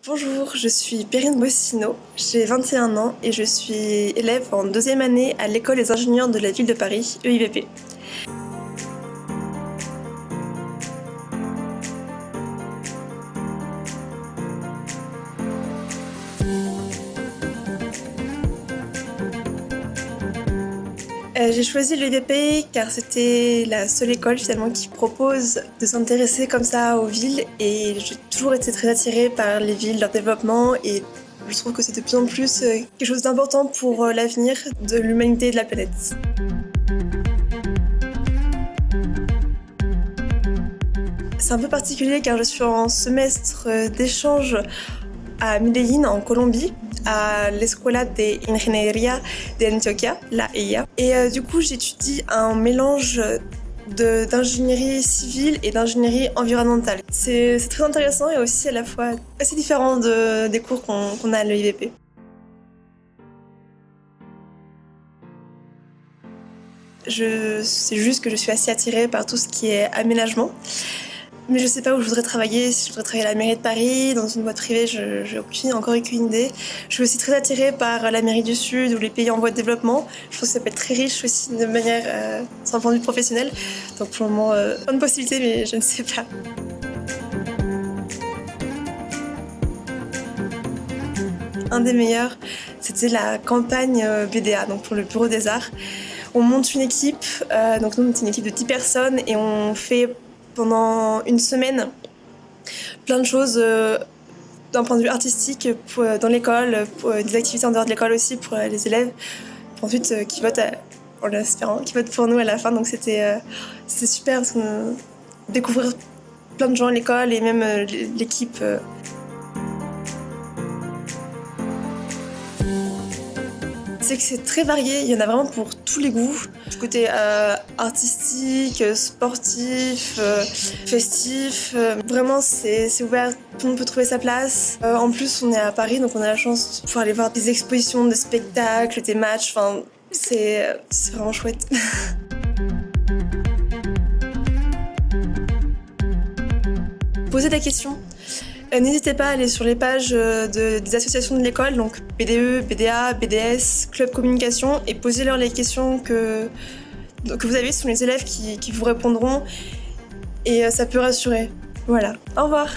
Bonjour, je suis Perrine Bossino, j'ai 21 ans et je suis élève en deuxième année à l'École des ingénieurs de la ville de Paris, EIVP. J'ai choisi l'EIVP car c'était la seule école finalement qui propose de s'intéresser comme ça aux villes et j'ai toujours été très attirée par les villes, leur développement et je trouve que c'est de plus en plus quelque chose d'important pour l'avenir de l'humanité et de la planète. C'est un peu particulier car je suis en semestre d'échange à Medellín, en Colombie, à l'Escuela de Ingeniería de Antioquia, la EIA. Et du coup, j'étudie un mélange d'ingénierie civile et d'ingénierie environnementale. C'est très intéressant et aussi à la fois assez différent des cours qu'on a à l'EIVP. C'est juste que je suis assez attirée par tout ce qui est aménagement. Mais je sais pas où je voudrais travailler, si je voudrais travailler à la mairie de Paris, dans une boîte privée, j'ai encore aucune idée. Je suis aussi très attirée par l'Amérique du Sud ou les pays en voie de développement. Je pense que ça peut être très riche aussi de manière, sur un point de vue professionnel. Donc pour le moment, pas de possibilité, mais je ne sais pas. Un des meilleurs, c'était la campagne BDA, donc pour le Bureau des Arts. On monte une équipe, donc nous, c'est une équipe de 10 personnes et on fait pendant une semaine plein de choses d'un point de vue artistique dans l'école, des activités en dehors de l'école aussi pour les élèves, pour ensuite qui votent, en l'espérant, qui votent pour nous à la fin. Donc c'était super parce qu'on découvrir plein de gens à l'école et même l'équipe. C'est que c'est très varié, il y en a vraiment pour tous les goûts. Du côté artistique, sportif, festif, vraiment c'est ouvert, tout le monde peut trouver sa place. En plus on est à Paris donc on a la chance de pouvoir aller voir des expositions, des spectacles, des matchs, enfin c'est vraiment chouette. Posez des questions. N'hésitez pas à aller sur les pages des associations de l'école, donc BDE, BDA, BDS, Club Communication, et posez-leur les questions que vous avez, ce sont les élèves qui vous répondront, et ça peut rassurer. Voilà, au revoir.